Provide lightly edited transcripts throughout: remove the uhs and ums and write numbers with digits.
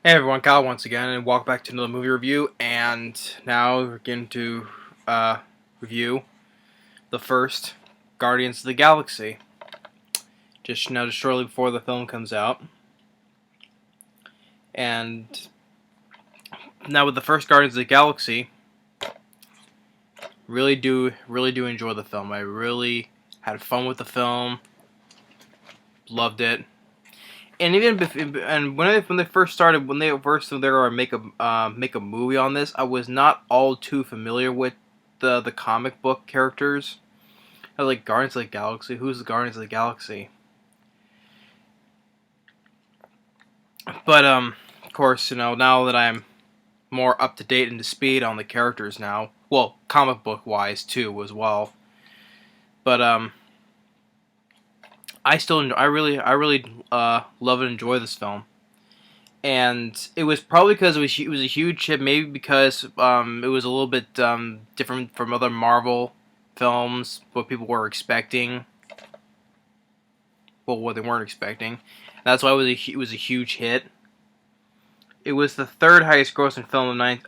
Hey everyone, Kyle once again, and welcome back to another movie review. And now we're going to review the first Guardians of the Galaxy. Just shortly before the film comes out. And now with the first Guardians of the Galaxy, really do enjoy the film. I really had fun with the film, loved it. And when they first started, when they were to make a movie on this, I was not all too familiar with the comic book characters. I was like, Guardians of the Galaxy. Who's the Guardians of the Galaxy? But of course, now that I'm more up to date and to speed on the characters now, well, comic book wise too as well. But I really love and enjoy this film. And it was probably because it was a huge hit, maybe because it was a little bit different from other Marvel films, what people were expecting, well, what they weren't expecting. That's why it was a huge hit. It was the third highest grossing film I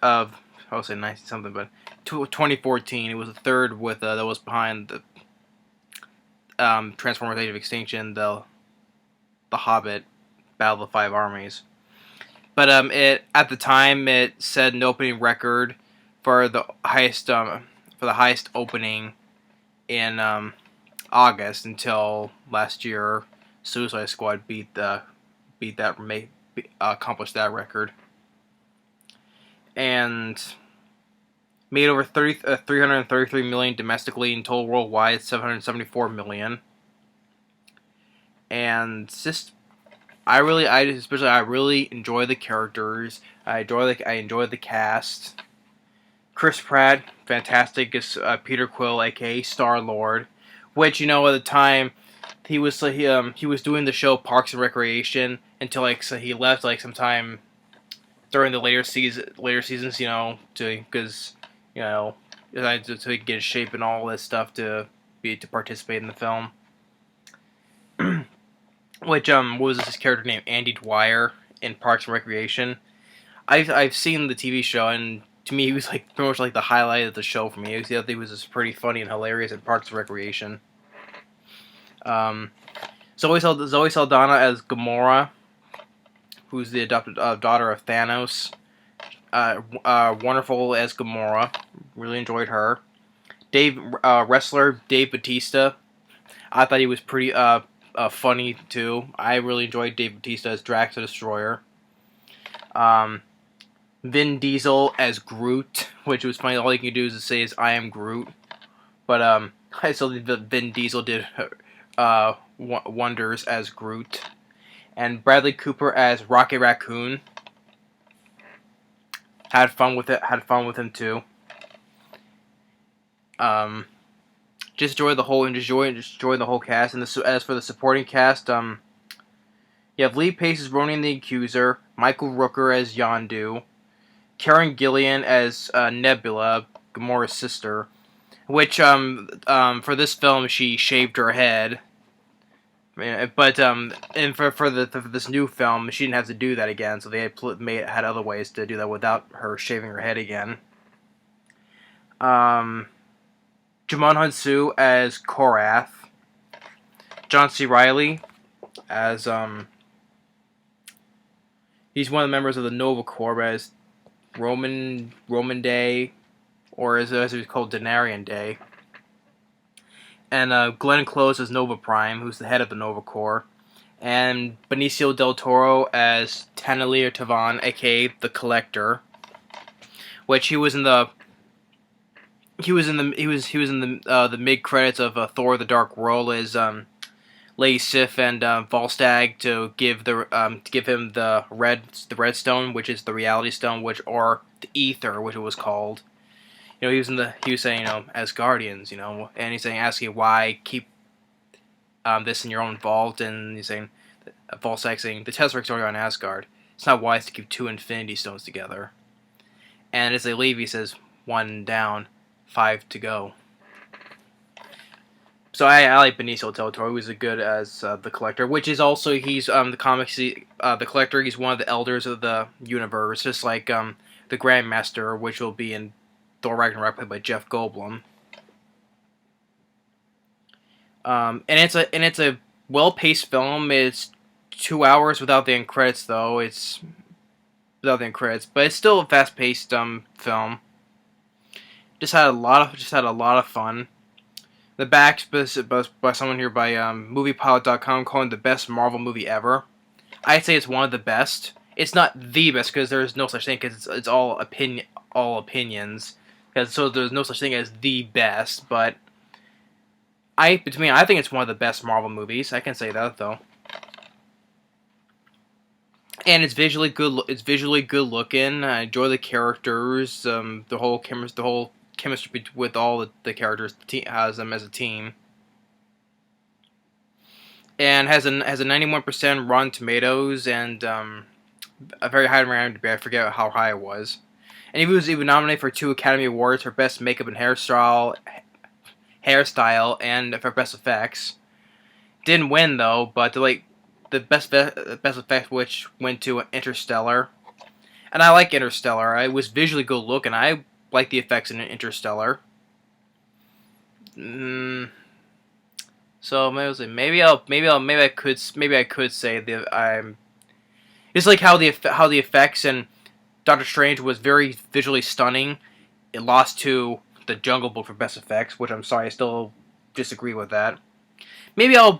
would say 19 something, but 2014. It was the third with that was behind the Transformers: Age of Extinction, the Hobbit, Battle of the Five Armies. But it at the time it set an opening record for the highest opening in August until last year. Suicide Squad accomplished that record and made over 333 million domestically, in total worldwide 774 million. And just I really enjoy the characters. I enjoy the cast. Chris Pratt, fantastic as Peter Quill, aka Star-Lord, which at the time he was doing the show Parks and Recreation until he left sometime during the later seasons, to get in shape and all this stuff to participate in the film. Which what was this character named Andy Dwyer in Parks and Recreation? I've seen the TV show, and to me he was pretty much the highlight of the show for me. I thought he was just pretty funny and hilarious in Parks and Recreation. Zoe Saldana as Gamora, who's the adopted daughter of Thanos. Wonderful as Gamora. Really enjoyed her. Wrestler Dave Bautista. I thought he was pretty funny too. I really enjoyed Dave Bautista as Drax the Destroyer. Vin Diesel as Groot, which was funny. All you can do is say is "I am Groot," but I still think that Vin Diesel did wonders as Groot. And Bradley Cooper as Rocket Raccoon. Had fun with it. Had fun with him too. Just enjoy the whole cast. And as for the supporting cast, you have Lee Pace as Ronan the Accuser, Michael Rooker as Yondu, Karen Gillan as Nebula, Gamora's sister, which for this film she shaved her head. But and for this new film, she didn't have to do that again, so they had other ways to do that without her shaving her head again. Djimon Hounsou as Korath, John C. Reilly as he's one of the members of the Nova Corps as Roman Day, or as it was called, Denarian Day. And Glenn Close as Nova Prime, who's the head of the Nova Corps, and Benicio del Toro as Tanalier Tavan, aka the Collector, which he was in the mid credits of Thor: The Dark World as Lady Sif and Volstagg to give him the red stone, which is the Reality Stone, or the Ether, which it was called. He was saying, as Guardians, and he's asking why keep this in your own vault, and he's saying, Volstagg saying, the Testric's already on Asgard. It's not wise to keep two Infinity Stones together. And as they leave, he says, 1 down, 5 to go. So I like Benicio del Toro. He was good as the Collector, which is also he's the comics the Collector. He's one of the elders of the universe, just like the Grandmaster, which will be in Thor Ragnarok, played by Jeff Goldblum. And it's a well paced film. It's 2 hours without the end credits, though. It's without the end credits, but it's still a fast paced film. Just had a lot of fun. The back by someone here by MoviePilot.com calling it the best Marvel movie ever. I'd say it's one of the best. It's not the best because there's no such thing because it's all opinions. So there's no such thing as the best, but to me, I think it's one of the best Marvel movies. I can say that though. And it's visually good. It's visually good looking. I enjoy the characters. The whole chemistry with all the characters has them as a team. And has a 91% Rotten Tomatoes and a very high rating. I forget how high it was. And he was even nominated for 2 Academy Awards for Best Makeup and Hairstyle, and for Best Effects. Didn't win though, but the best effect which went to Interstellar. And I like Interstellar. It was visually good looking. I like the effects in Interstellar. So maybe I could say that I'm. It's like how the effects in Doctor Strange was very visually stunning. It lost to the Jungle Book for best effects, which I'm sorry, I still disagree with that. Maybe I'll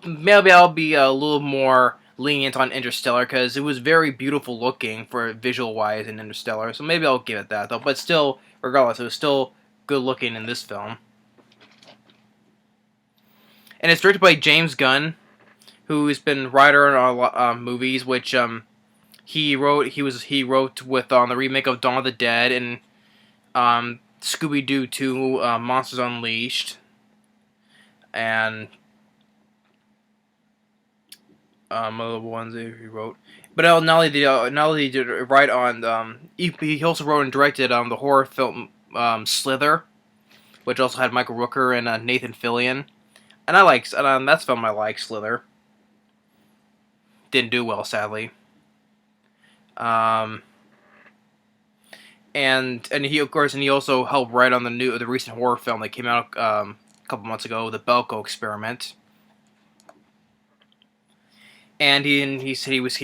be a little more lenient on Interstellar because it was very beautiful looking for visual wise in Interstellar. So maybe I'll give it that though. But still, regardless, it was still good looking in this film. And it's directed by James Gunn, who's been writer on a lot movies, which he wrote with on the remake of Dawn of the Dead and Scooby-Doo 2, Monsters Unleashed, and other ones that he wrote. But not only did he write on, he also wrote and directed the horror film Slither, which also had Michael Rooker and Nathan Fillion. And that's a film I like, Slither. Didn't do well, sadly. And he also helped write on the recent horror film that came out a couple months ago, The Belko Experiment. And he said he's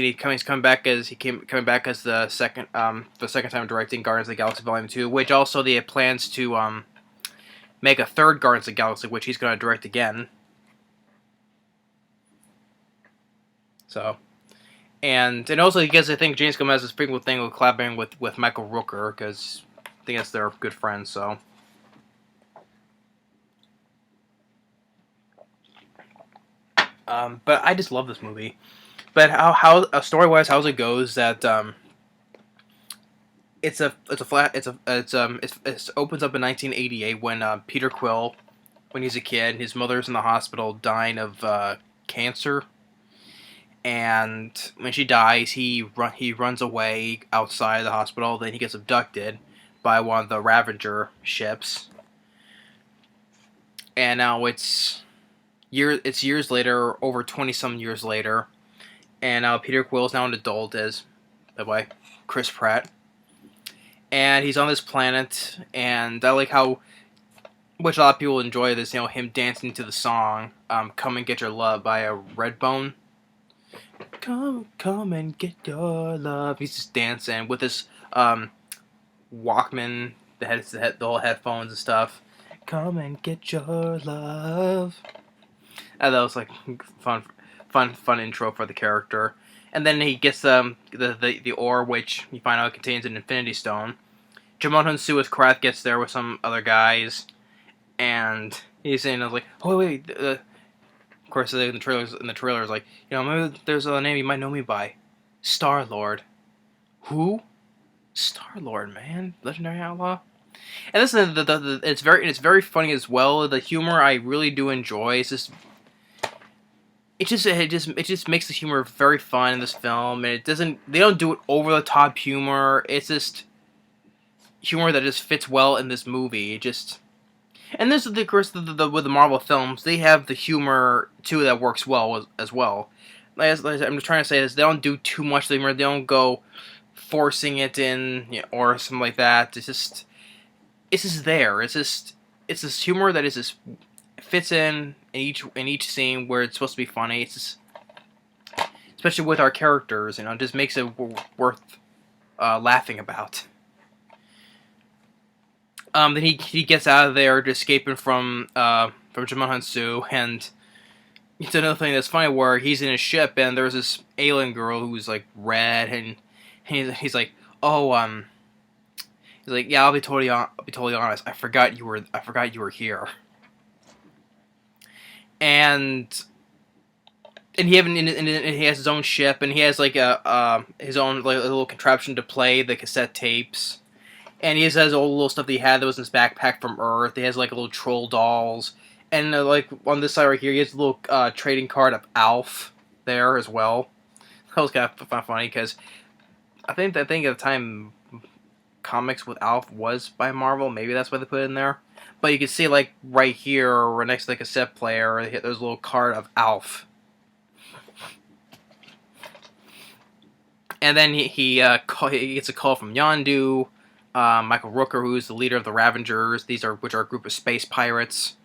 coming back as the second time directing Guardians of the Galaxy Volume 2, which also they have plans to make a third Guardians of the Galaxy, which he's going to direct again. So, and also because I think James Gunn has this frequent thing with collaborating with Michael Rooker because I think that's their good friends. So, but I just love this movie. But how story wise, how it goes that it opens up in 1988 when Peter Quill, when he's a kid, his mother's in the hospital dying of cancer. And when she dies, he runs away outside the hospital. Then he gets abducted by one of the Ravager ships. And now it's years later, over 20-some years later. And now Peter Quill is now an adult, as by Chris Pratt. And he's on this planet, and I like how, which a lot of people enjoy this, him dancing to the song, "Come and Get Your Love" by Redbone. Come and get your love. He's just dancing with his Walkman, the whole headphones and stuff. Come and get your love. And that was like fun intro for the character. And then he gets the ore, which you find out contains an Infinity Stone. Djimon Hounsou as Pratt gets there with some other guys, and he's saying, "I was like, oh wait." Of course, in the trailers, like, maybe there's a name you might know me by, Star-Lord. Who? Star-Lord, man, legendary outlaw. And this is it's very funny as well. The humor I really do enjoy. It just makes the humor very fun in this film, and they don't do it over the top humor. It's just humor that just fits well in this movie. And this is the course with the Marvel films. They have the humor too that works well as well. Like I'm just trying to say this: they don't do too much humor. They don't go forcing it in, or something like that. It's just there. It's this humor that is just fits in each scene where it's supposed to be funny. It's just, especially with our characters, it just makes it worth laughing about. Then he gets out of there, just escaping from Djimon Hounsou, and it's another thing that's funny where he's in his ship and there's this alien girl who's like red, and he's like, oh, he's like, yeah, I'll be totally honest. I forgot you were here. And he has his own ship, and he has like his own like a little contraption to play the cassette tapes. And he has all the little stuff that he had that was in his backpack from Earth. He has like little troll dolls, and like on this side right here, he has a little trading card of Alf there as well. That was kind of funny because I think at the time comics with Alf was by Marvel. Maybe that's why they put it in there. But you can see like right here or next to the cassette player, there's a little card of Alf. And then he gets a call from Yondu. Michael Rooker, who's the leader of the Ravengers, which are a group of space pirates,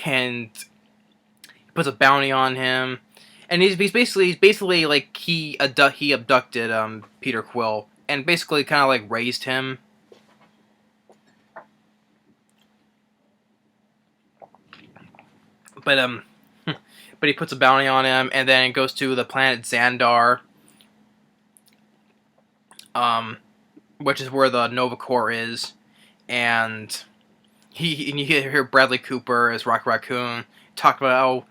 and he puts a bounty on him, and he's basically like he abducted Peter Quill and basically kind of like raised him. But but he puts a bounty on him, and then it goes to the planet Xandar, which is where the Nova Corps is, and you hear Bradley Cooper as Rocket Raccoon talk about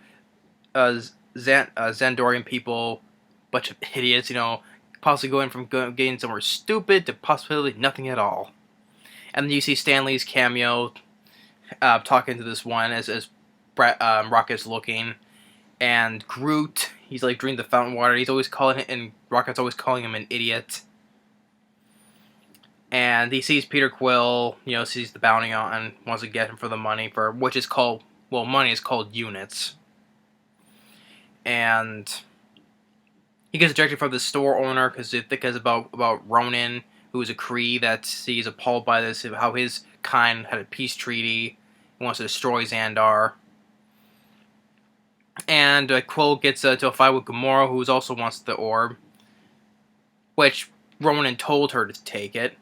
how Xandorian people, bunch of idiots, possibly going from getting somewhere stupid to possibly nothing at all. And then you see Stan Lee's cameo talking to this one as Rocket's looking, and Groot, he's like drinking the fountain water. He's always calling it, and Rocket's always calling him an idiot. And he sees Peter Quill, sees the bounty on, wants to get him for the money, which is called, money is called units. And he gets ejected from the store owner because about Ronan, who is a Kree that he's appalled by this, how his kind had a peace treaty, and wants to destroy Xandar. And Quill gets to a fight with Gamora, who also wants the orb, which Ronan told her to take it.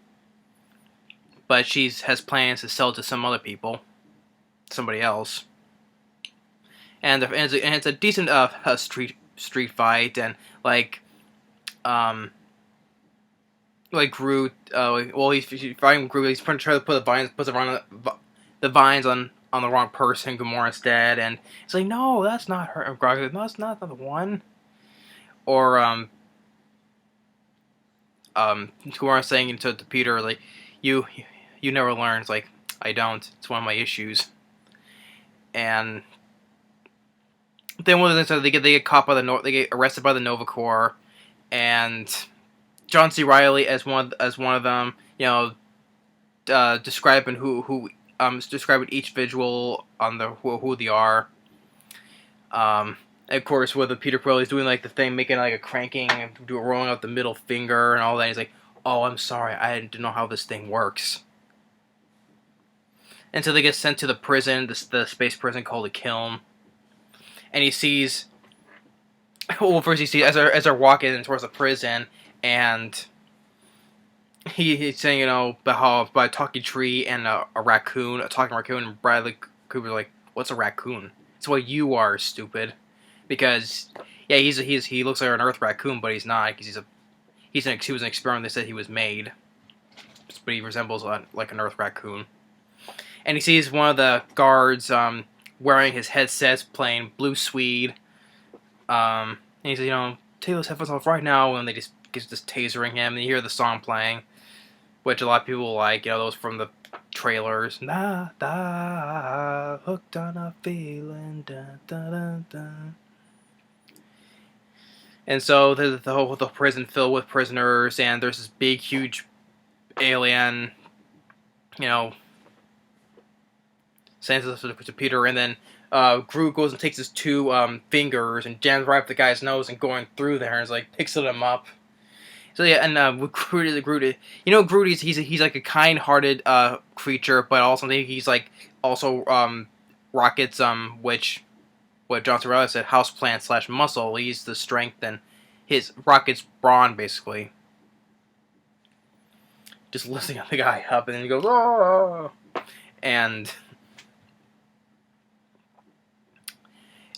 But she has plans to sell it to some other people, somebody else. And it's a decent street fight, and like Groot, he's fighting Groot. He's trying to put the vines on the wrong person, Gamora instead, and it's like, no, that's not her. No, that's not the one. Or Gamora saying to Peter, like, you never learn. It's like, I don't. It's one of my issues. And then one of the things they get caught by they get arrested by the Nova Corps, and John C. Reilly as one of them, describing describing each visual on who they are. And of course, with the Peter Quill, he's doing like the thing, making like a cranking and rolling out the middle finger and all that. He's like, "Oh, I'm sorry, I didn't know how this thing works." And so they get sent to the prison, the space prison called the Kiln. And he sees, first he sees as they're walking towards the prison, and he's saying, about a talking tree and a talking raccoon, and Bradley Cooper's like, "What's a raccoon?" It's what you are, stupid. Because he looks like an Earth raccoon, but he's not, because he was an experiment. They said he was made, but he resembles like an Earth raccoon. And he sees one of the guards wearing his headsets, playing Blue Swede. And he says, "Take those headphones off right now," and they just tasering him. And you hear the song playing, which a lot of people like, those from the trailers. Da da, hooked on a feeling. Da da da da. And so the whole prison filled with prisoners, and there's this big, huge alien, sends this to Peter, and then Groot goes and takes his two fingers and jams right up the guy's nose and going through there, and is like picks him up. So yeah, and with Groot, Groot he's like a kind-hearted creature, but also he's like also Rocket's which what John Reilly said, houseplant / muscle. He's the strength and his Rocket's brawn basically. Just lifting the guy up, and then he goes, oh, and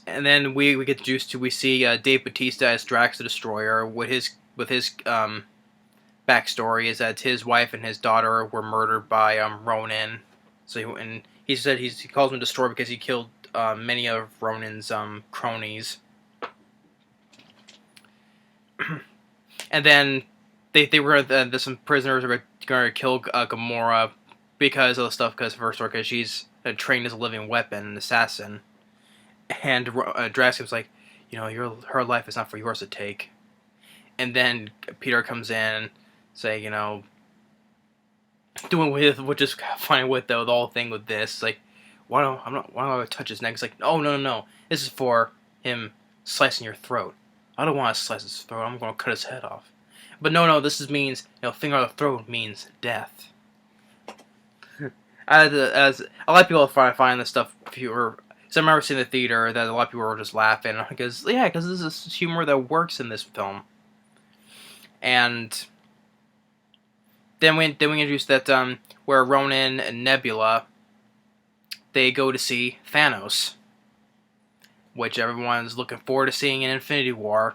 then we get introduced to we see Dave Bautista as Drax the Destroyer with his backstory is that his wife and his daughter were murdered by Ronin. So he said he calls him Destroyer because he killed many of Ronin's cronies. And then they were some prisoners were going to kill Gamora because of the stuff because she's trained as a living weapon, an assassin. And Drax was like, her life is not for yours to take. And then Peter comes in, saying, doing with which is funny with the whole thing with this, like, why don't I touch his neck? It's like, no, this is for him slicing your throat. I don't want to slice his throat. I'm going to cut his head off. But no, this means finger on the throat means death. As a lot of people find this stuff pure. So I remember seeing in the theater that a lot of people were just laughing because this is humor that works in this film. And then we introduced that where Ronan and Nebula they go to see Thanos, which everyone's looking forward to seeing in Infinity War.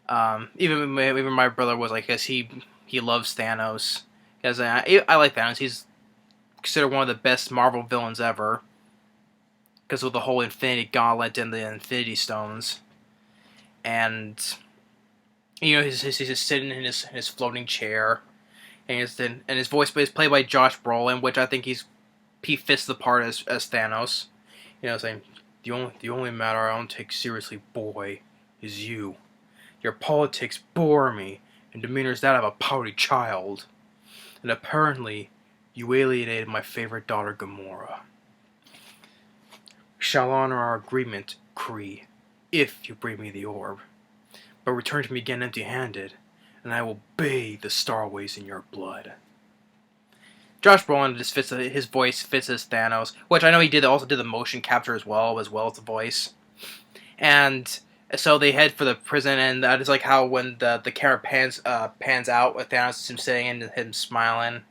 Even my brother was like, because he loves Thanos. Because I like Thanos. He's considered one of the best Marvel villains ever. Because of the whole Infinity Gauntlet and the Infinity Stones. And he's just sitting in his floating chair, and his voice is played by Josh Brolin, which I think he fits the part as Thanos. Saying the only matter I don't take seriously, boy, is you. Your politics bore me, and demeanor is that of a pouty child. And apparently, you alienated my favorite daughter, Gamora. Shall honor our agreement, Kree, if you bring me the orb. But return to me again empty-handed, and I will bathe the starways in your blood. Josh Brolin just his voice fits as Thanos, which I know he also did the motion capture as well as the voice. And so they head for the prison, and that is like how when the camera pans out with Thanos, him sitting and him smiling,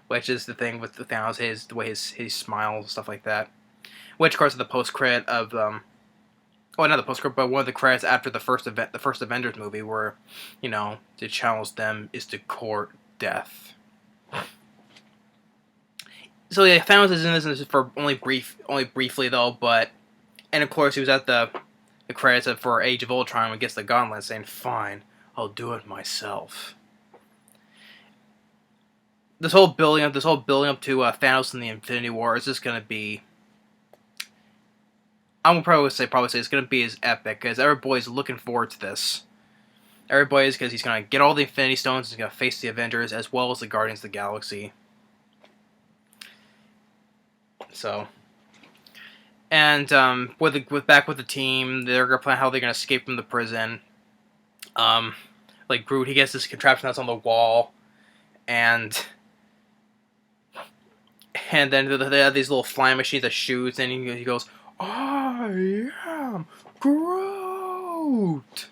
which is the thing with the Thanos, the way he smiles, stuff like that. Which, of course, is the post-credit of not the post-credit, but one of the credits after the first Avengers movie, where to challenge them is to court death. So yeah, Thanos is in this for only briefly though, and of course he was at the credits for Age of Ultron when he gets the gauntlet, saying, "Fine, I'll do it myself." This whole building up to Thanos and the Infinity War is just gonna be. I'm gonna probably say it's gonna be as epic because everybody's looking forward to this. Everybody's because he's gonna get all the Infinity Stones. He's gonna face the Avengers as well as the Guardians of the Galaxy. So, and back with the team, they're gonna plan how they're gonna escape from the prison. Like Groot, he gets this contraption that's on the wall, and then they have these little flying machines that shoots, and he goes, "I am Groot,"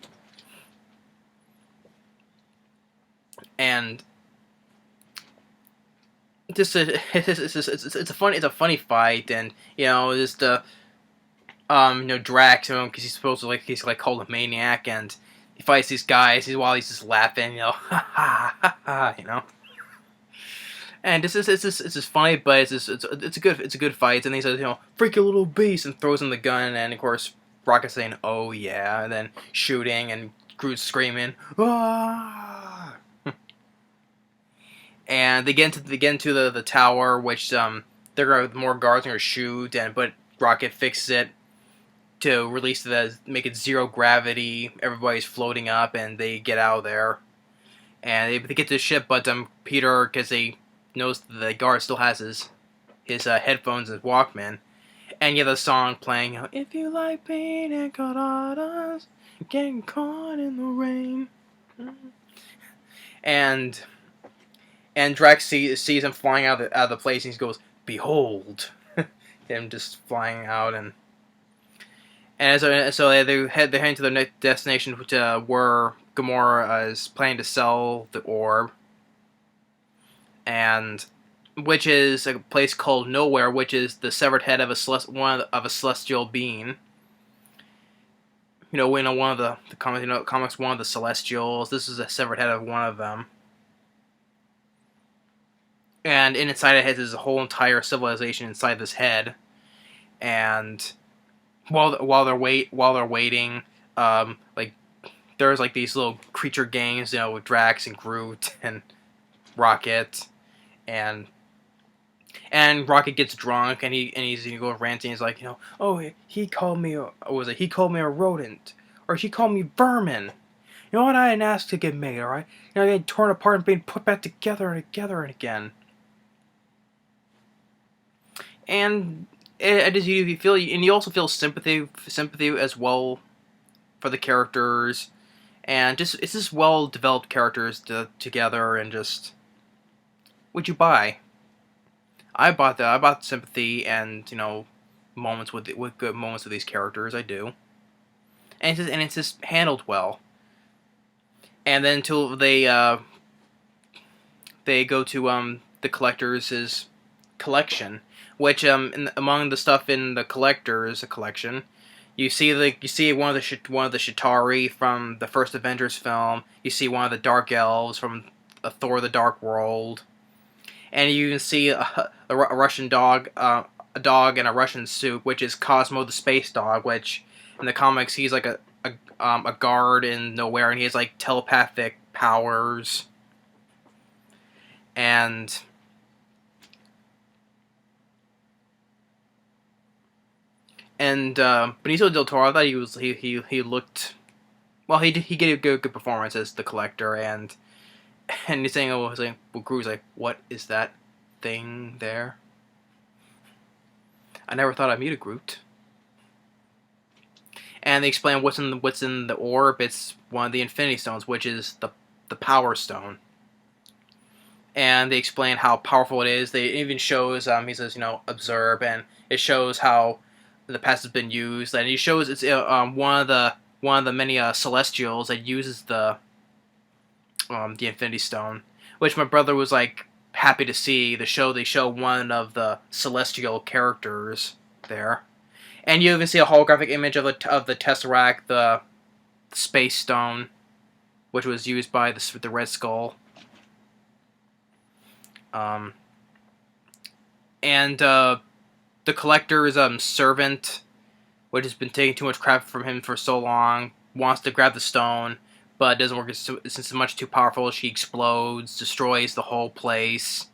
and it's a funny fight, and just Drax, because he's supposed to he's called a maniac, and he fights these guys while he's just laughing, ha ha ha, and it's just funny, but it's a good fight, and he says, "Freaky little beast," and throws him the gun, and of course Rocket's saying, "Oh yeah," and then shooting, and Groot's screaming, "Ah!" And they get into the tower, which more guards are gonna shoot, but Rocket fixes it to make it zero gravity. Everybody's floating up, and they get out of there, and they get to the ship. But Peter, because they knows the guard still has his headphones, his Walkman, and you have the song playing. You know, if you like pina coladas, getting caught in the rain, and Drax sees him flying out of the place, and he goes, "Behold," him just flying out, and so they head to their next destination, which where Gamora is planning to sell the orb, and which is a place called Nowhere, which is the severed head of a celestial being. One of the comics, one of the Celestials. This is a severed head of one of them. And inside it has a whole entire civilization inside this head. And while they're waiting, like there's like these little creature games, with Drax and Groot and Rocket, and Rocket gets drunk and he's going ranting. He's like, oh, he called me he called me a rodent, or he called me vermin. You know what? I didn't ask to get made, all right? Getting torn apart and being put back together and again. And it is you feel, and you also feel sympathy as well for the characters, and it's just well developed characters together, and just would you buy? I bought that. I bought sympathy and moments with good moments with these characters. I do, and it's just handled well. And then until they go to the collector's collection, which among the stuff in the collector's collection, you see one of the Chitauri from the first Avengers film. You see one of the Dark Elves from Thor: The Dark World. And you can see a Russian dog, a dog in a Russian suit, which is Cosmo the space dog. Which in the comics he's like a guard in Nowhere, and he has like telepathic powers. And Benicio del Toro, I thought he looked well. He gave a good performance as the Collector, and he's saying, Groot's like, what is that thing there? I never thought I'd meet a Groot. And they explain what's in the orb. It's one of the Infinity Stones, which is the Power Stone. And they explain how powerful it is. They even shows he says observe, and it shows how the past has been used, and he shows it's one of the many Celestials that uses the Infinity Stone, which my brother was like happy to see. They show one of the Celestial characters there, and you even see a holographic image of the Tesseract, the Space Stone, which was used by the Red Skull. And the Collector's servant, which has been taking too much crap from him for so long, wants to grab the stone, but it doesn't work since it's much too powerful. She explodes, destroys the whole place,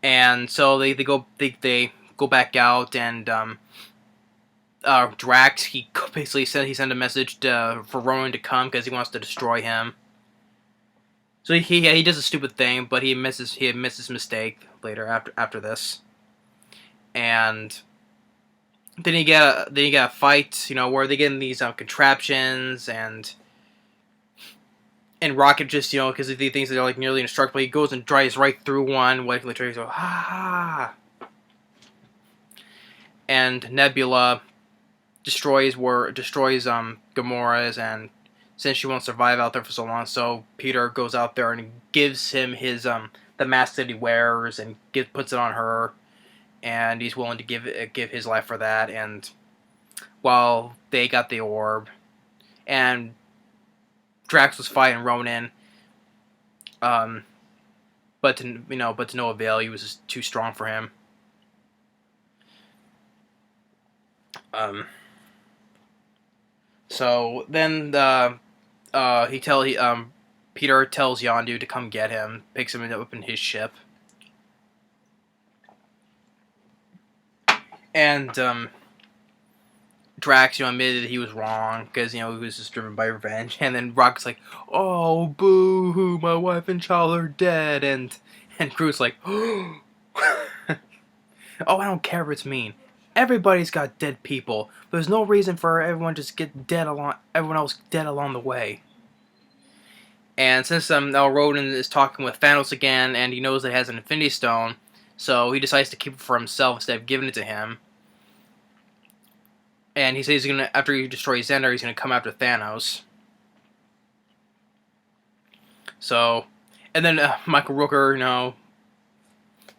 and so they go back out, and Drax he sent a message for Ronan to come because he wants to destroy him. So he does a stupid thing, but he admits his mistake later after this, and then you get a fight, where they get in these contraptions, and Rocket just, because he thinks they're like nearly indestructible, he goes and drives right through one, like literally so, ha. And Nebula destroys Gamora's, and since she won't survive out there for so long, so Peter goes out there and gives him his the mask that he wears, and puts it on her. And he's willing to give his life for that. And while they got the orb, and Drax was fighting Ronan, but to no avail. He was just too strong for him. So then Peter tells Yondu to come get him, picks him up in his ship. And Drax, admitted that he was wrong because he was just driven by revenge. And then Rocket's like, "Oh, boo hoo! My wife and child are dead." And Groot's like, "Oh." Oh, I don't care if it's mean. Everybody's got dead people. There's no reason for everyone just get dead along. Everyone else dead along the way. And since now Rodin is talking with Thanos again, and he knows that he has an Infinity Stone, so he decides to keep it for himself instead of giving it to him. And he says he's gonna, after he destroys Xandar, he's gonna come after Thanos. So, and then Michael Rooker,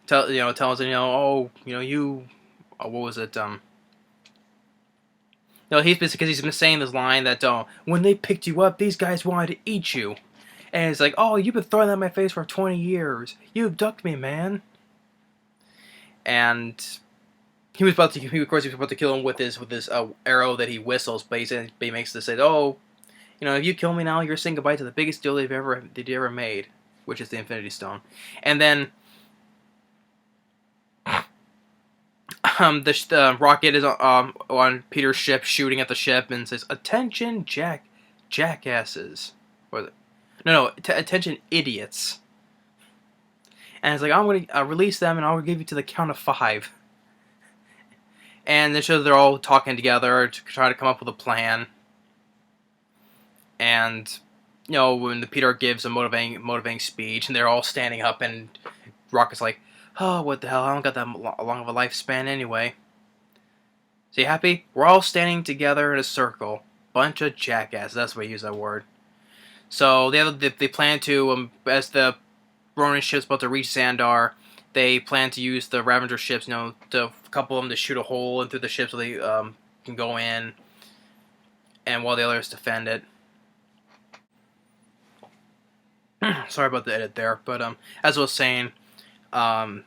tells him, what was it? He's because he's been saying this line that, when they picked you up, these guys wanted to eat you. And it's like, oh, you've been throwing that in my face for 20 years. You abducted me, man. And he was about to kill him with his arrow that he whistles, but he makes this say, oh, if you kill me now, you're saying goodbye to the biggest deal they've ever made, which is the Infinity Stone. And then the rocket is on Peter's ship, shooting at the ship, and says, "Attention, jackasses." What is it? No, attention, idiots. And it's like, I'm going to release them, and I'll give you to the count of 5. And it shows they're all talking together to try to come up with a plan. And, when the Peter gives a motivating speech, and they're all standing up, and Rocket's like, oh, what the hell, I don't got that long of a lifespan anyway. So you happy? We're all standing together in a circle. Bunch of jackasses, that's why I use that word. So they plan to, as the Ronin ship's about to reach Xandar, they plan to use the Ravager ships, a couple of them to shoot a hole into the ship so they can go in, and while the others defend it. Sorry about the edit there, but as I was saying, and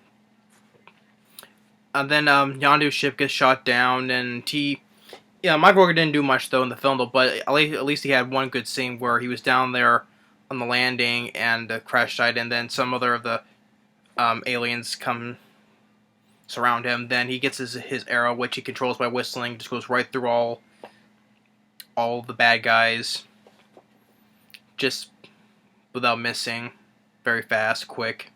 then Yondu's ship gets shot down, and Mike Rooker didn't do much though in the film, but at least he had one good scene where he was down there on the landing and the crash site, and then some other of the aliens come surround him. Then he gets his arrow, which he controls by whistling, just goes right through all the bad guys, just without missing, very fast, quick.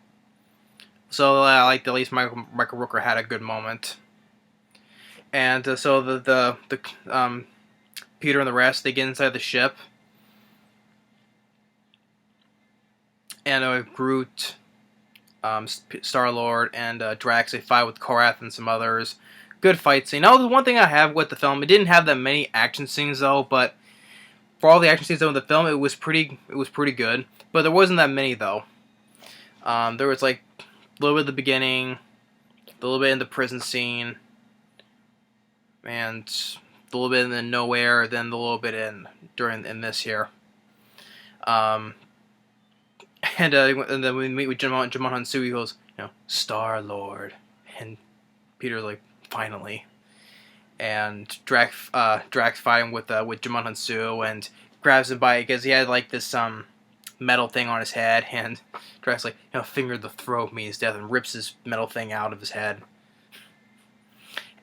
So I like at least Michael Rooker had a good moment. And so the Peter and the rest, they get inside the ship, and Groot, Star-Lord, and Drax, they fight with Korath and some others. Good fight scene. The one thing I have with the film, it didn't have that many action scenes though, but for all the action scenes in the film, it was pretty good. But there wasn't that many though. There was like a little bit at the beginning, a little bit in the prison scene, and a little bit in the nowhere, then a little bit in this here. And then we meet with Djimon Hounsou. He goes, Star-Lord, and Peter's like, finally. And Drax fighting with Djimon Hounsou and grabs him by, because he had like this metal thing on his head, and Drax like, finger the throat means death, and rips his metal thing out of his head.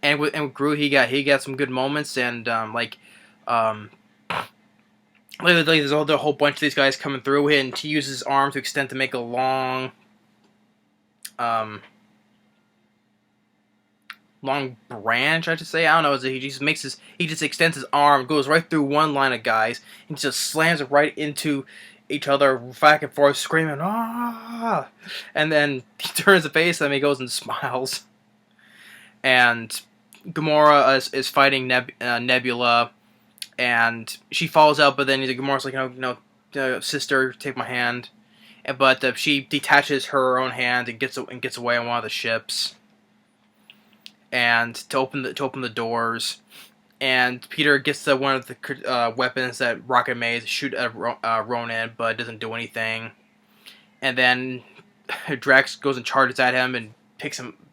And with Groot, he got some good moments, and there's a whole bunch of these guys coming through, and he uses his arm to extend to make a long branch, I should say. I don't know. He just extends his arm, goes right through one line of guys, and just slams it right into each other, back and forth, screaming, ah! And then he turns the face, and he goes and smiles. And Gamora is fighting Nebula, and she falls out, but then Gamora's like, sister, take my hand. But she detaches her own hand and gets away on one of the ships, and to open the doors. And Peter gets one of the weapons that Rocket made to shoot at Ronan, but it doesn't do anything. And then Drax goes and charges at him and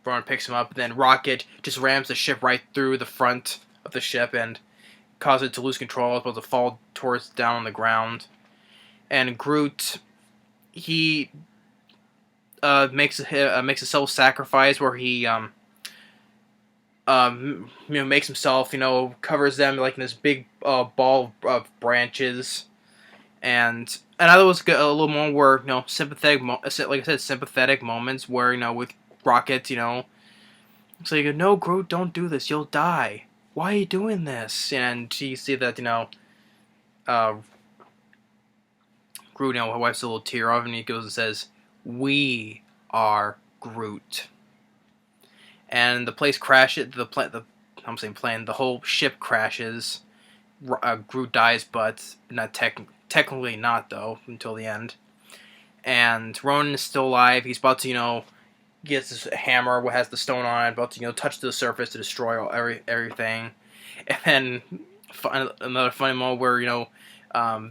Ronan picks him up. And then Rocket just rams the ship right through the front of the ship and causes it to lose control. It's supposed to fall down on the ground. And Groot, he makes a self-sacrifice where he makes himself, covers them like in this big ball of branches, and I thought it was a little more where sympathetic, like I said, sympathetic moments where with Rocket, so you go, no, Groot, don't do this, you'll die. Why are you doing this? And you see that, uh, Groot, wipes a little tear off, and he goes and says, "We are Groot." And the place crashes. The whole ship crashes. Groot dies, but not technically not though until the end. And Ronan is still alive. He's about to, gets this hammer, what has the stone on it, about to, touch the surface to destroy everything. And then another funny moment where,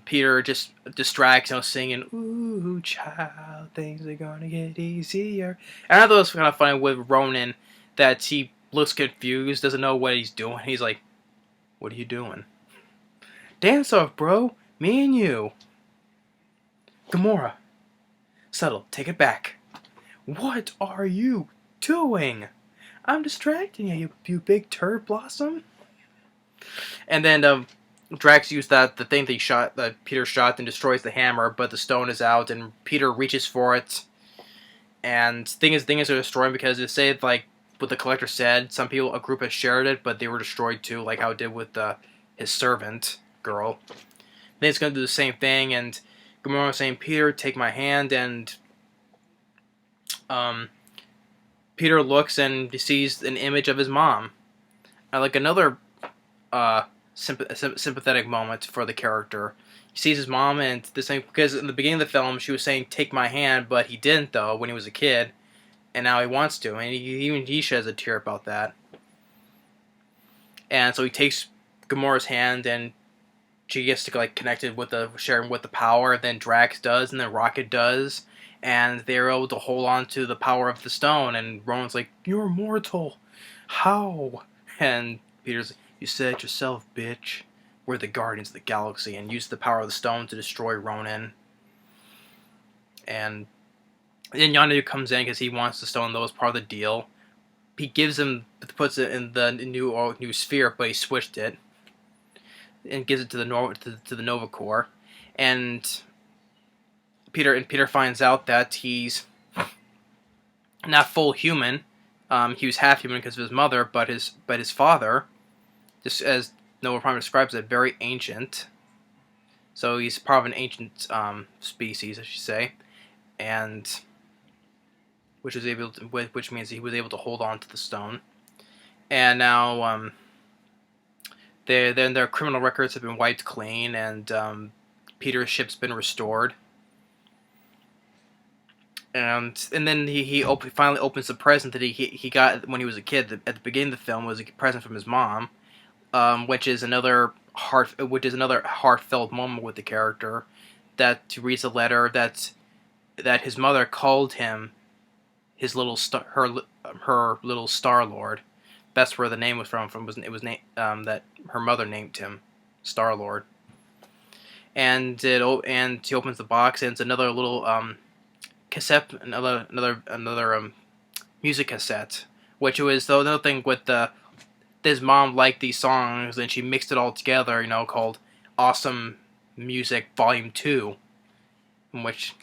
Peter just distracts, singing, "Ooh, child, things are gonna get easier." And I thought it was kind of funny with Ronan that he looks confused, doesn't know what he's doing. He's like, "What are you doing?" "Dance off, bro. Me and you." "Gamora. Subtle, take it back." "What are you doing?" "I'm distracting you, you big turd blossom." And then Drax used the thing that Peter shot, and destroys the hammer, but the stone is out, and Peter reaches for it. And thing is are destroyed because they say, like what the Collector said, a group has shared it, but they were destroyed too, like how it did with his servant girl. Then it's gonna do the same thing, and Gamora saying, "Peter, take my hand," and Peter looks and he sees an image of his mom. Like another sympathetic moment for the character. He sees his mom, and the same, because in the beginning of the film she was saying, "Take my hand," but he didn't though when he was a kid, and now he wants to, and even he sheds a tear about that. And so he takes Gamora's hand, and she gets to connected with sharing with the power. Then Drax does, and then Rocket does, and they're able to hold on to the power of the stone. And Ronan's like, "You're immortal. How?" And Peter's like, "You said it yourself, bitch. We're the Guardians of the Galaxy," and use the power of the stone to destroy Ronan. And then Yondu comes in because he wants the stone. That was part of the deal. He puts it in the new sphere, but he switched it and gives it to the Nova Corps. And Peter finds out that he's not full human. He was half human because of his mother, but his father, just as Nova Prime describes it, very ancient. So he's part of an ancient species, I should say, and which means he was able to hold on to the stone. And now their criminal records have been wiped clean, and Peter's ship's been restored. And then he finally opens the present that he got when he was a kid. At the beginning of the film was a present from his mom, which is another heartfelt moment with the character. That reads a letter that his mother called him his little her little Star-Lord. That's where the name was from. That her mother named him Star-Lord. And she opens the box, and it's another little cassette, another music cassette, which was another thing with his mom liked these songs, and she mixed it all together, called Awesome Music Volume 2, in which,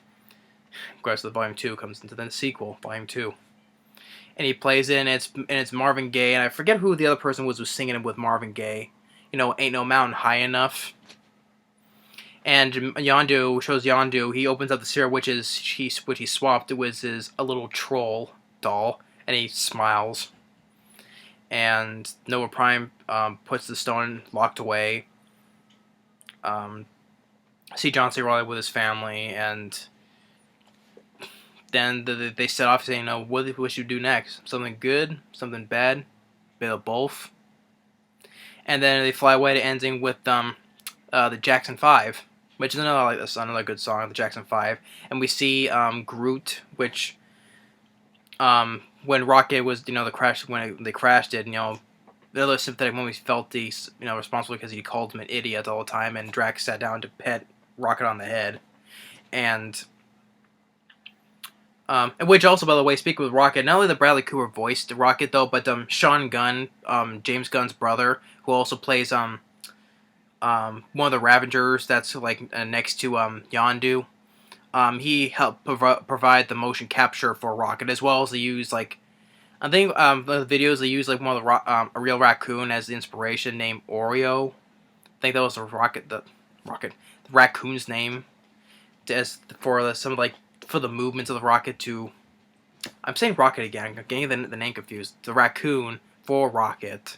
of course, the Volume 2 comes into the sequel, Volume 2. And he plays it, and it's Marvin Gaye, and I forget who the other person was singing it with Marvin Gaye. Ain't No Mountain High Enough. And Yondu, he opens up the sphere, which he swapped. It was a little troll doll, and he smiles. And Nova Prime puts the stone locked away. See John C. Reilly with his family, and then they set off saying, what should we do next? Something good? Something bad? Bit of both? And then they fly away to ending with the Jackson 5, which is another good song, the Jackson 5. And we see Groot, which when Rocket was, when they crashed it, the other sympathetic moment, he felt he's, responsible because he called him an idiot all the time, and Drax sat down to pet Rocket on the head. And which also, by the way, speaking with Rocket, not only the Bradley Cooper voiced Rocket though, but Sean Gunn, James Gunn's brother, who also plays one of the Ravengers that's next to Yondu. he helped provide the motion capture for Rocket, as well as they use like I think the videos they use like one of the a real raccoon as the inspiration named Oreo. I think that was the raccoon's name as for some like for the movements of the rocket to. I'm saying Rocket again. I'm getting the name confused. The raccoon for Rocket,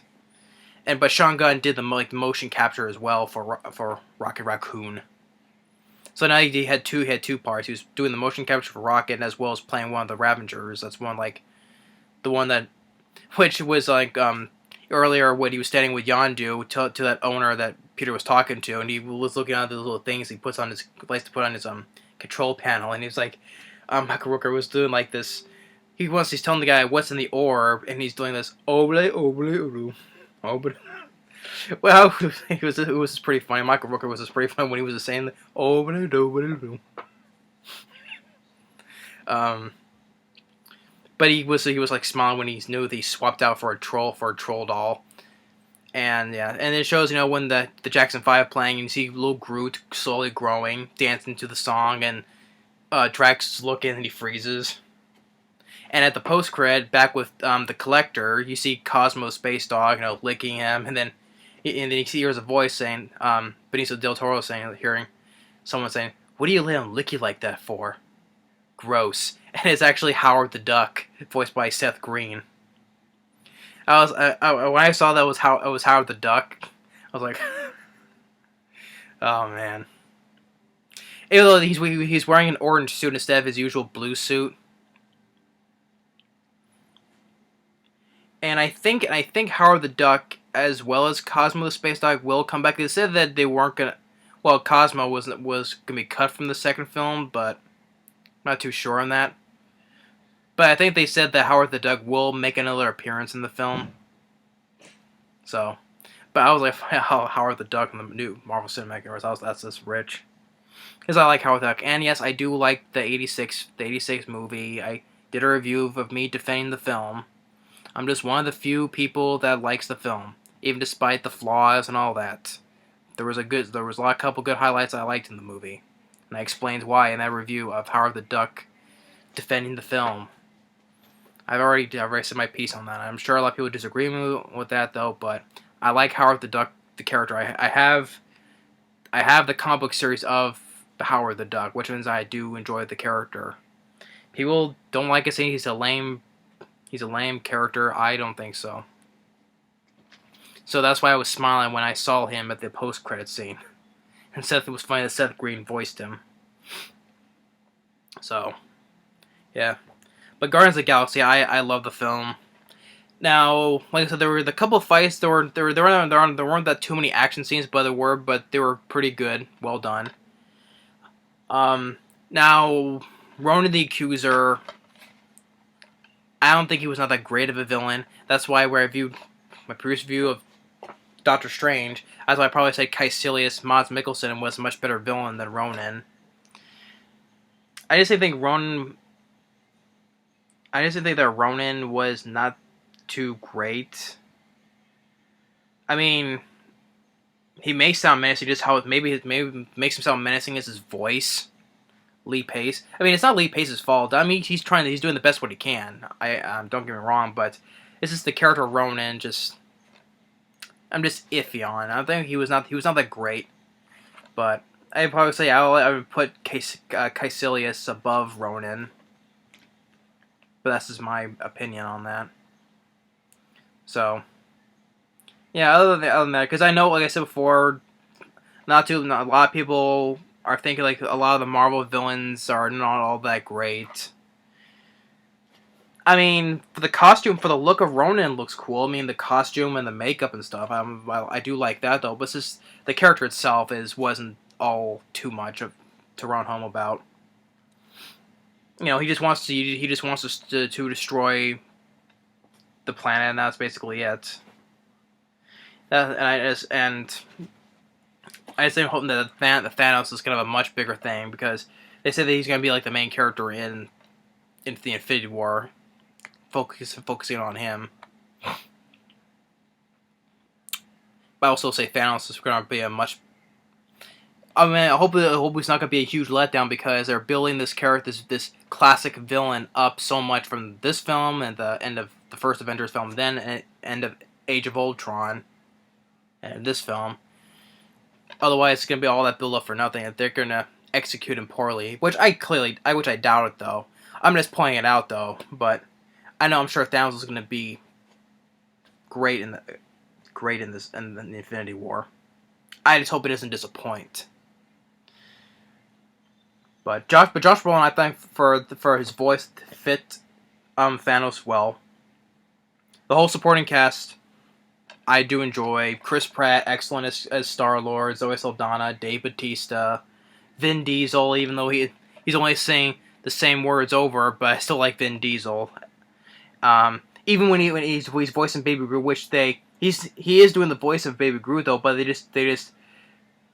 but Sean Gunn did the like motion capture as well for Rocket Raccoon. So now he had two parts. He was doing the motion capture for Rocket as well as playing one of the Ravengers. That's one like the one that, which was like earlier when he was standing with Yondu to that owner that Peter was talking to, and he was looking at the little things he puts on his likes to put on his control panel, and he was like, Michael Rooker was doing like this. He's telling the guy what's in the orb, and he's doing this oble oble oble. Well, it was pretty funny. Michael Rooker was just pretty funny when he was saying the oble oble. But he was like smiling when he knew that he swapped out for a troll doll. And yeah, and it shows, when the Jackson 5 playing, and you see little Groot slowly growing, dancing to the song, and Drax is looking and he freezes. And at the post-cred, back with the Collector, you see Cosmo Space Dog, licking him, and then he hears a voice saying, Benicio del Toro hearing someone saying, "What do you let him lick you like that for? Gross." And it's actually Howard the Duck, voiced by Seth Green. When I saw that it was Howard the Duck, I was like, oh man. Even though he's wearing an orange suit instead of his usual blue suit. And I think Howard the Duck, as well as Cosmo the Space Dog, will come back. They said that they weren't gonna. Well, Cosmo was gonna be cut from the second film, but I'm not too sure on that. But I think they said that Howard the Duck will make another appearance in the film. So, but I was like, Howard the Duck in the new Marvel Cinematic Universe. That's just rich. Because I like Howard the Duck, and yes, I do like the '86 movie. I did a review of me defending the film. I'm just one of the few people that likes the film, even despite the flaws and all that. There was a couple good highlights I liked in the movie, and I explained why in that review of Howard the Duck defending the film. I've already said my piece on that. I'm sure a lot of people disagree with that though, but I like Howard the Duck, the character. I have the comic book series of Howard the Duck, which means I do enjoy the character. People don't like it saying he's a lame character. I don't think so. So that's why I was smiling when I saw him at the post-credit scene. And it was funny that Seth Green voiced him. So, yeah. But Guardians of the Galaxy, I love the film. Now, like I said, there were the couple of fights. There weren't that too many action scenes, but they were pretty good, well done. Now, Ronan the Accuser, I don't think he was not that great of a villain. That's why where I viewed my previous review of Doctor Strange, that's why I probably say Caecilius Mads Mikkelsen was a much better villain than Ronan. I just think that Ronan was not too great. I mean, he may sound menacing, just how maybe makes him sound menacing is his voice. Lee Pace. I mean, it's not Lee Pace's fault. I mean, he's doing the best what he can. Don't get me wrong, but it's just the character of Ronan. I'm just iffy on. I think he was not that great, but I'd probably say I would put Caecilius above Ronan. But that's just my opinion on that. So, yeah, other than that, because I know, like I said before, not a lot of people are thinking like a lot of the Marvel villains are not all that great. I mean, for the look of Ronan looks cool. I mean, the costume and the makeup and stuff, I do like that though. But it's just the character itself wasn't all too much to run home about. He just wants to destroy the planet, and that's basically it. I just am hoping that the Thanos is going to have a much bigger thing, because they said that he's going to be like the main character in the Infinity War, focusing on him. But I also say Thanos is going to be a much I mean, I hope it's not gonna be a huge letdown because they're building this character, this classic villain, up so much from this film and the end of the first Avengers film, then end of Age of Ultron, and this film. Otherwise, it's gonna be all that build up for nothing. If they're gonna execute him poorly, which I doubt it though. I'm just pointing it out though, but I know I'm sure Thanos is gonna be great in the Infinity War. I just hope it doesn't disappoint. But Josh Brolin, I think for his voice fit Thanos well. The whole supporting cast, I do enjoy. Chris Pratt, excellent as Star-Lord. Zoe Saldana, Dave Bautista, Vin Diesel, even though he's only saying the same words over, but I still like Vin Diesel. Even when he's voicing Baby Groot, which he is doing the voice of Baby Groot though, but they just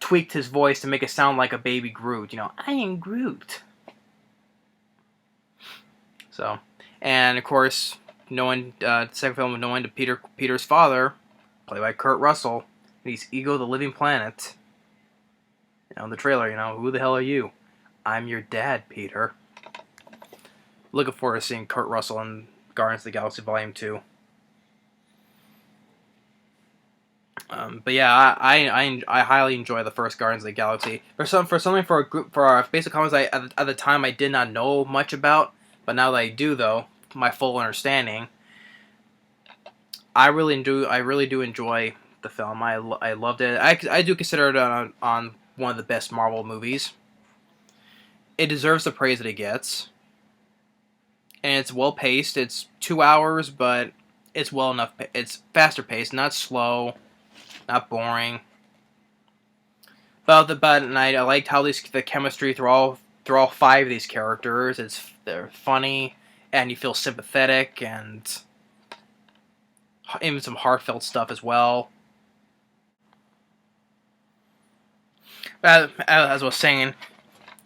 tweaked his voice to make it sound like a Baby Groot. You know, I am Groot. So, and of course, knowing the second film, knowing to Peter's father, played by Kurt Russell, and he's Ego the Living Planet. You know, in the trailer, you know, who the hell are you? I'm your dad, Peter. Looking forward to seeing Kurt Russell in Guardians of the Galaxy Volume 2. But yeah, I highly enjoy the first Guardians of the Galaxy. For our basic comics at the time I did not know much about, but now that I do though, my full understanding, I really do enjoy the film. I loved it. I do consider it on one of the best Marvel movies. It deserves the praise that it gets, and it's well paced. It's 2 hours, but it's well enough. It's faster paced, not slow. Not boring. But I liked how the chemistry through all 5 of these characters. They're funny, and you feel sympathetic, and even some heartfelt stuff as well. As I was saying,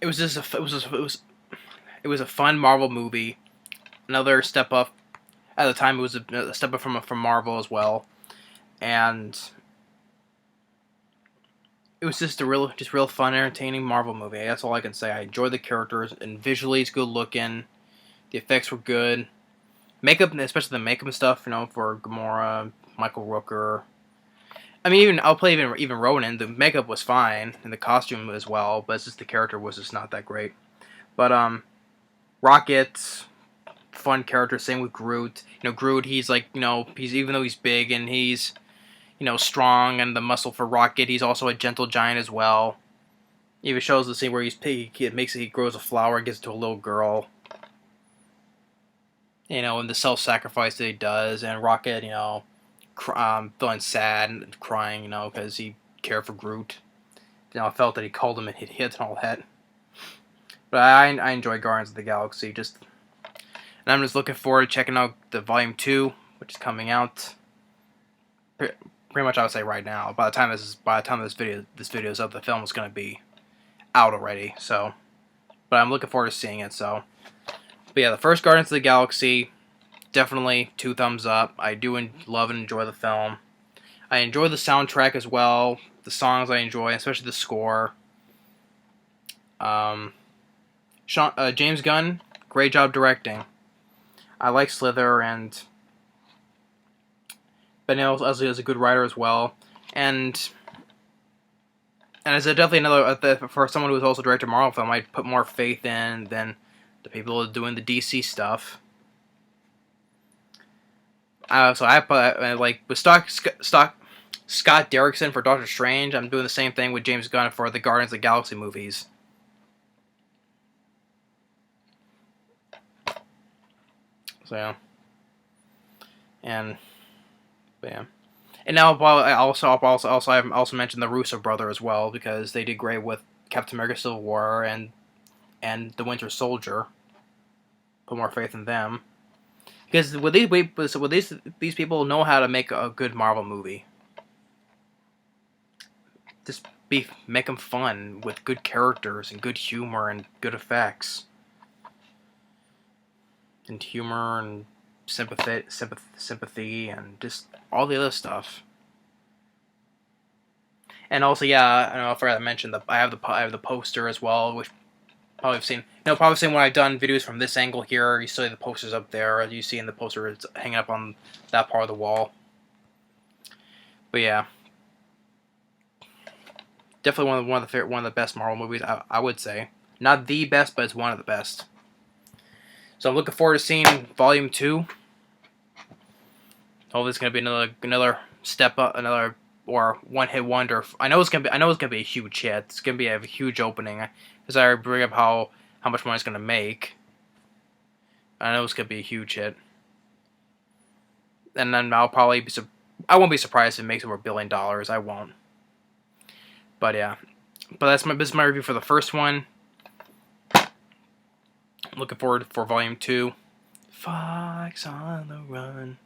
it was a fun Marvel movie. Another step up. At the time, it was a step up from Marvel as well, and it was just real fun, entertaining Marvel movie. That's all I can say. I enjoyed the characters, and visually it's good looking. The effects were good. Makeup, especially the makeup stuff, you know, for Gamora, Michael Rooker. I mean, I'll play even Ronan. The makeup was fine, and the costume as well, but it's just the character was just not that great. But Rocket, fun character. Same with Groot. You know, Groot, he's like, you know, even though he's big and he's, you know, strong and the muscle for Rocket, he's also a gentle giant as well. He even shows the scene where he grows a flower and gives it to a little girl. You know, and the self-sacrifice that he does, and Rocket, you know, feeling sad and crying, you know, because he cared for Groot. You know, I felt that he called him and hit and all that. But I enjoy Guardians of the Galaxy. And I'm just looking forward to checking out the Volume 2, which is coming out pretty much, I would say, right now. By the time this video is up, the film is going to be out already. So, but I'm looking forward to seeing it. So, but yeah, the first Guardians of the Galaxy, definitely 2 thumbs up. I do love and enjoy the film. I enjoy the soundtrack as well. The songs I enjoy, especially the score. James Gunn, great job directing. I like Slither, and Benicio is a good writer as well. And as definitely another, for someone who was also directed a Marvel film, I'd put more faith in than the people doing the DC stuff. So I put, like, with Scott Derrickson for Doctor Strange, I'm doing the same thing with James Gunn for the Guardians of the Galaxy movies. So yeah. And now I also mentioned the Russo brother as well, because they did great with Captain America: Civil War and the Winter Soldier. Put more faith in them, because these people know how to make a good Marvel movie. Just make them fun with good characters and good humor and good effects and humor and sympathy and just all the other stuff. And also, yeah, I don't know if I forgot to mention I have the poster as well, which probably have seen. Probably seen when I've done videos from this angle here. You see the posters up there. You see in the poster it's hanging up on that part of the wall. But yeah, definitely one of the best Marvel movies. I would say not the best, but it's one of the best. So I'm looking forward to seeing Volume 2. Hopefully, it's gonna be another step up, another or one hit wonder. I know it's gonna be a huge hit. It's gonna be a huge opening. As I bring up how much money it's gonna make. I know it's gonna be a huge hit. And then I won't be surprised if it makes over $1 billion. I won't. But yeah, this is my review for the first one. I'm looking forward for Volume 2. Fox on the Run.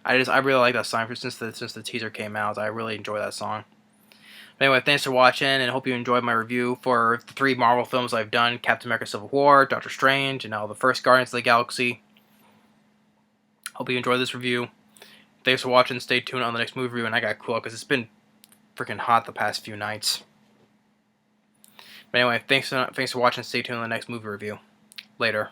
I really like that song since the teaser came out. I really enjoy that song. But anyway, thanks for watching, and I hope you enjoyed my review for the 3 Marvel films I've done: Captain America: Civil War, Doctor Strange, and now the first Guardians of the Galaxy. Hope you enjoyed this review. Thanks for watching. Stay tuned on the next movie review, and I got cool because it's been freaking hot the past few nights. But anyway, thanks for watching. Stay tuned on the next movie review. Later.